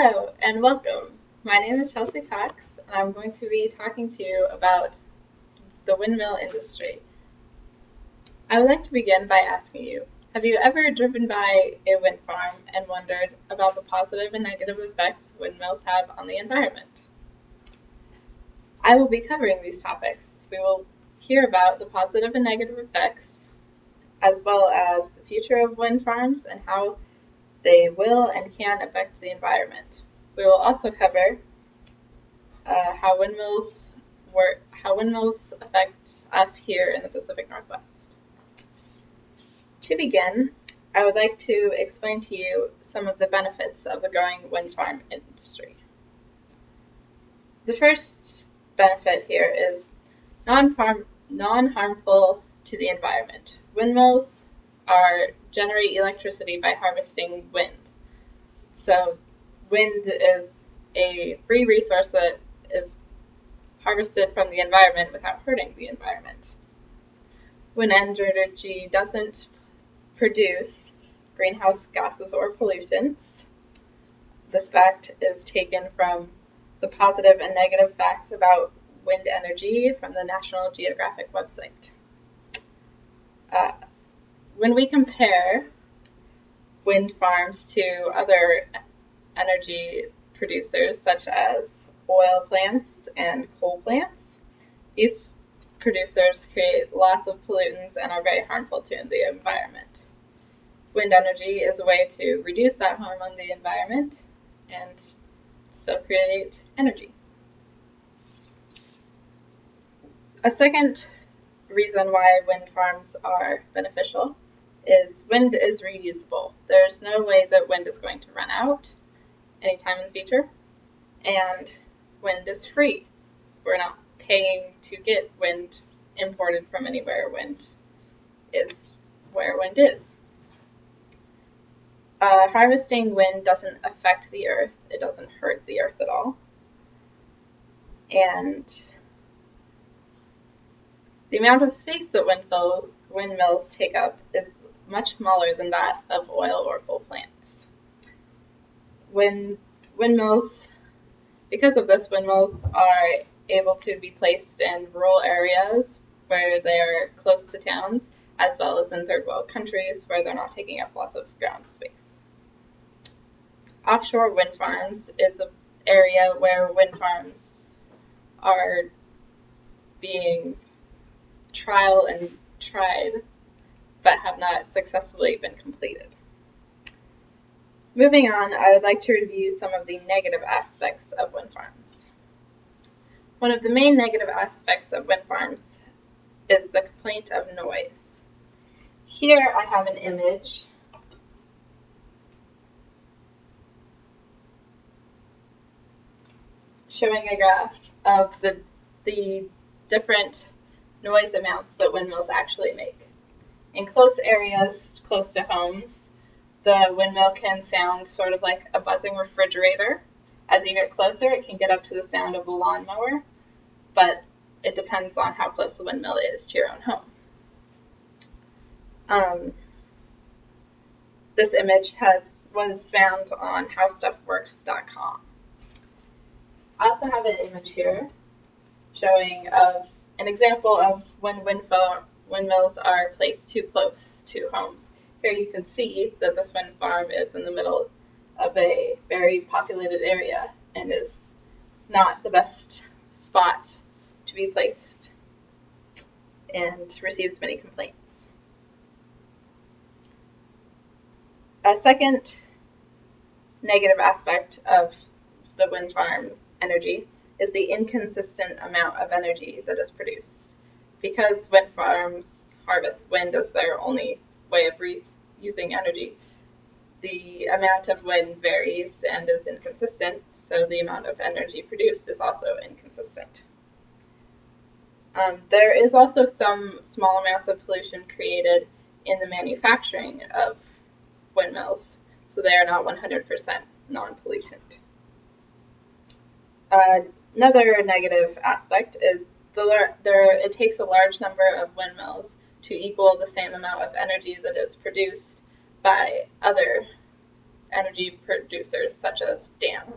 Hello and welcome. My name is Chelsea Cox, and I'm going to be talking to you about the windmill industry. I would like to begin by asking you, have you ever driven by a wind farm and wondered about the positive and negative effects windmills have on the environment? I will be covering these topics. We will hear about the positive and negative effects, as well as the future of wind farms and how they will and can affect the environment. We will also cover how windmills work, how windmills affect us here in the Pacific Northwest. To begin, I would like to explain to you some of the benefits of the growing wind farm industry. The first benefit here is non-harmful to the environment. Windmills generate electricity by harvesting wind. So wind is a free resource that is harvested from the environment without hurting the environment. Wind energy doesn't produce greenhouse gases or pollutants. This fact is taken from the positive and negative facts about wind energy from the National Geographic website. When we compare wind farms to other energy producers such as oil plants and coal plants, these producers create lots of pollutants and are very harmful to the environment. Wind energy is a way to reduce that harm on the environment and still create energy. A second reason why wind farms are beneficial is wind is reusable. There's no way that wind is going to run out anytime in the future, and wind is free. We're not paying to get wind imported from anywhere. Wind is where wind is. Harvesting wind doesn't affect the earth. It doesn't hurt the earth at all. And the amount of space that windmills take up is much smaller than that of oil or coal plants. Because of this, windmills are able to be placed in rural areas where they're close to towns, as well as in third world countries where they're not taking up lots of ground space. Offshore wind farms is an area where wind farms are being tried but have not successfully been completed. Moving on, I would like to review some of the negative aspects of wind farms. One of the main negative aspects of wind farms is the complaint of noise. Here I have an image showing a graph of the different noise amounts that windmills actually make. In close areas, close to homes, the windmill can sound sort of like a buzzing refrigerator. As you get closer, it can get up to the sound of a lawnmower, but it depends on how close the windmill is to your own home. This image was found on howstuffworks.com. I also have an image here showing an example of when windmills are placed too close to homes. Here you can see that this wind farm is in the middle of a very populated area and is not the best spot to be placed and receives many complaints. A second negative aspect of the wind farm energy is the inconsistent amount of energy that is produced. Because wind farms harvest wind as their only way of using energy, the amount of wind varies and is inconsistent, so the amount of energy produced is also inconsistent. There is also some small amounts of pollution created in the manufacturing of windmills, so they are not 100% non-pollutant. Another negative aspect is it takes a large number of windmills to equal the same amount of energy that is produced by other energy producers such as dams.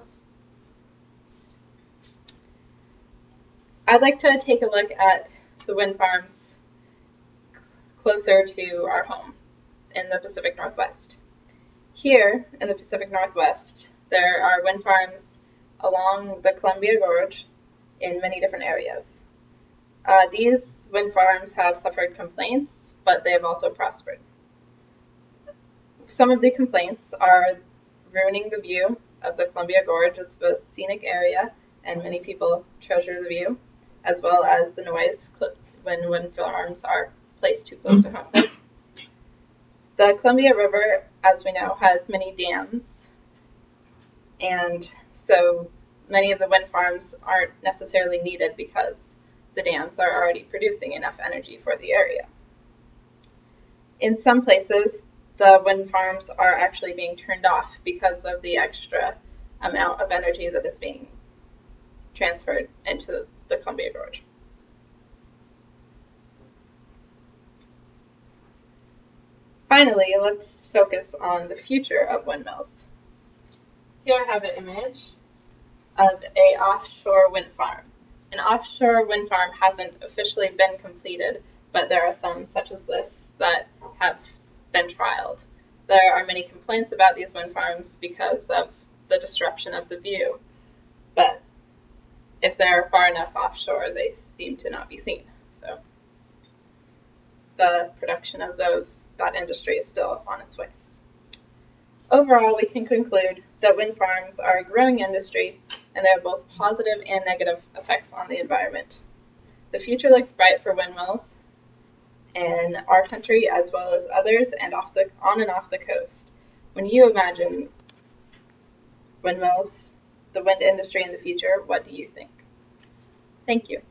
I'd like to take a look at the wind farms closer to our home in the Pacific Northwest. Here in the Pacific Northwest, there are wind farms along the Columbia Gorge in many different areas. These wind farms have suffered complaints, but they have also prospered. Some of the complaints are ruining the view of the Columbia Gorge. It's a scenic area, and many people treasure the view, as well as the noise when wind farms are placed too close to home. The Columbia River, as we know, has many dams, and so many of the wind farms aren't necessarily needed because the dams are already producing enough energy for the area. In some places, the wind farms are actually being turned off because of the extra amount of energy that is being transferred into the Columbia Gorge. Finally, let's focus on the future of windmills. Here I have an image of an offshore wind farm. An offshore wind farm hasn't officially been completed, but there are some, such as this, that have been trialed. There are many complaints about these wind farms because of the disruption of the view, but if they're far enough offshore, they seem to not be seen. So the production of that industry is still on its way. Overall, we can conclude that wind farms are a growing industry, and they have both positive and negative effects on the environment. The future looks bright for windmills in our country as well as others and on and off the coast. When you imagine windmills, the wind industry in the future, what do you think? Thank you.